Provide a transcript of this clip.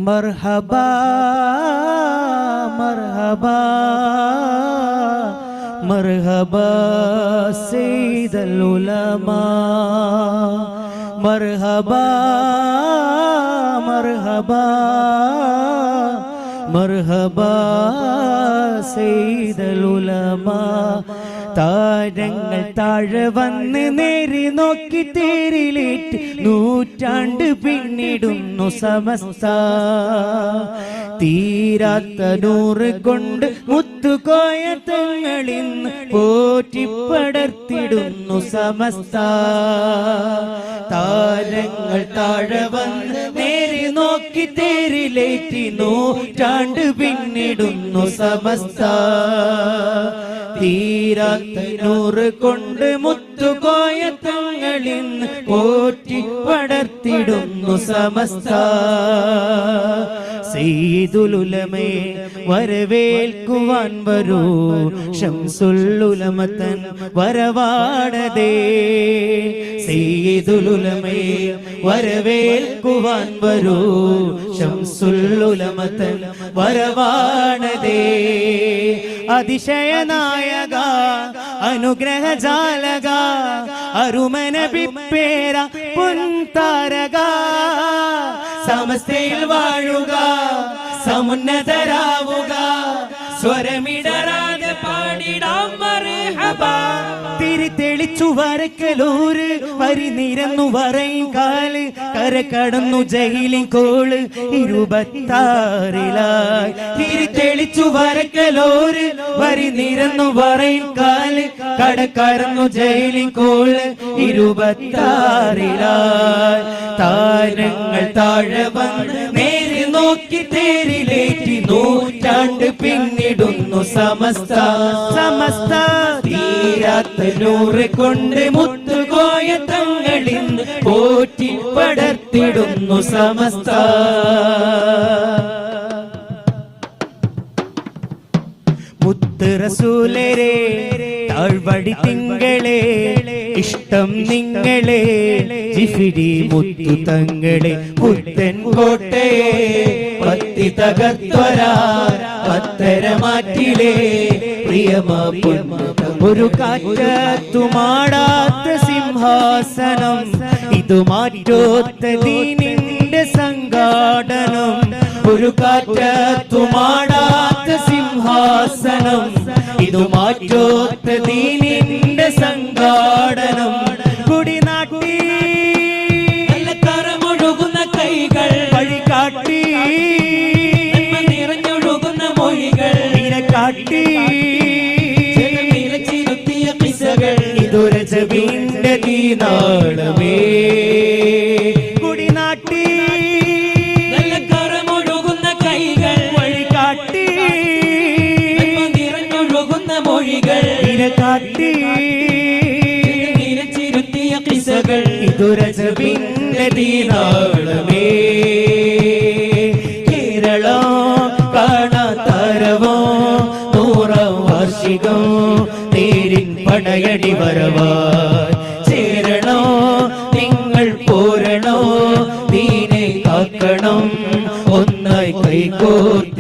മർഹബാ മർഹബാ മർഹബാ സയ്യിദുൽ ഉലമാ മർഹബാ മർഹബാ മർഹബാ സയ്യിദുൽ ഉലമാ. താരങ്ങൾ താഴെ വന്ന് നേരി നോക്കി തേരിലേറ്റ് നൂറ്റാണ്ട് പിന്നിടുന്നു സമസ്ത. തീരാത്ത നൂറ് കൊണ്ട് മുത്തുകോയ തങ്ങളിന്ന് പോറ്റിപ്പടർത്തിടുന്നു സമസ്ത. താരങ്ങൾ താഴെ വന്ന് നേരി നോക്കി തേരിലേറ്റി നൂറ്റാണ്ട് പിന്നിടുന്നു സമസ്ത. തീരാത്ത നൂറ് കൊണ്ട് മുത്തുകോയ തങ്ങളിന്ന് പോറ്റിപ്പടർത്തിടുന്നു സമസ്ത. സയ്യിദുൽ ഉലമയെ വരവേൽക്കുവാൻ വരൂ, ശംസുൽ ഉലമ തൻ വരവാണതേ. സയ്യിദുൽ ഉലമയെ വരവേൽക്കുവാൻ വരൂ, ശംസുൽ ഉലമ തൻ വരവാണതേ. അതിശയനായക അനുഗ്രഹജാലക അരുമന ബിപ്പേര പുൻതാരക. സമസ്തയിൽ വാഴുക, സമുന്നതരാവുക, സ്വരമിടരാതെ പാടിടാം മർഹബാ. തിരിതെളിച്ചു വരക്കലൂര് വരി നിരന്നു വരയും കാല്, കര കടന്നു ജയിലിൻ കോള് 26-ലായി. തിരിതെളിച്ചു വരക്കലൂര് വരി നിരന്നു വരയും കാല്, കട കടന്നു ജയിലിൻ കോള് 26-ലായി. താരങ്ങൾ താഴെ വന്ന് നേരി നോക്കി തേരിലേറ്റി നൂറ്റാണ്ട് പിന്നിടുന്നു സമസ്ത. സമസ്ത തീരാത്ത നൂറ് കൊണ്ട് മുത്തുകോയ തങ്ങളിന്ന് പോറ്റി പടർത്തിടുന്നു സമസ്ത. മുത്ത് റസൂലരെ താഴ്വടി തിങ്കളെ, ഇഷ്ടം നിങ്ങളെ ജിഫിരി മുത്തു തങ്ങളെ. പുത്തൻ കോട്ടയെ പത്തി തകർത്തരാ പത്തരമാറ്റിലെ പ്രിയമാ ഒരു കാറ്റത്തുമാടാത്ത സിംഹാസനം, ഇത് മാറ്റോത്ത ദീനിന്റെ സംഘാടനം. ഒരു കാറ്റത്തുമാടാത്ത സിംഹാസനം, ഇത് മാറ്റോത്ത ദീനിന്റെ സംഘാടനം. കുടിനാട്ടി നല്ല കരമൊഴുകുന്ന കൈകൾ, വഴികാട്ടി നിറഞ്ഞൊഴുകുന്ന മൊഴികൾ, ഇരക്കാട്ടി ചിരുത്തിയ കിസ്സകൾ, ഇതൊരജബിന്റെ തീനാളമേ. കുടിനാട്ടി നല്ല കരമൊഴുകുന്ന കൈകൾ, വഴികാട്ടി നിറഞ്ഞൊഴുകുന്ന മൊഴികൾ, ഇരക്കാട്ടി ചിരുത്തിയ കിസ്സകൾ, ഇതൊരജബിന്റെ തീനാളമേ. കേരളം കാണാത്തരവോ 100-ാം വാർഷികം തേരിൻ പടയടി വരവാൻ ചേരണോ, നിങ്ങൾ പോരണോ, ദീനെ കാക്കണം ഒന്നായി കൈകോർത്ത്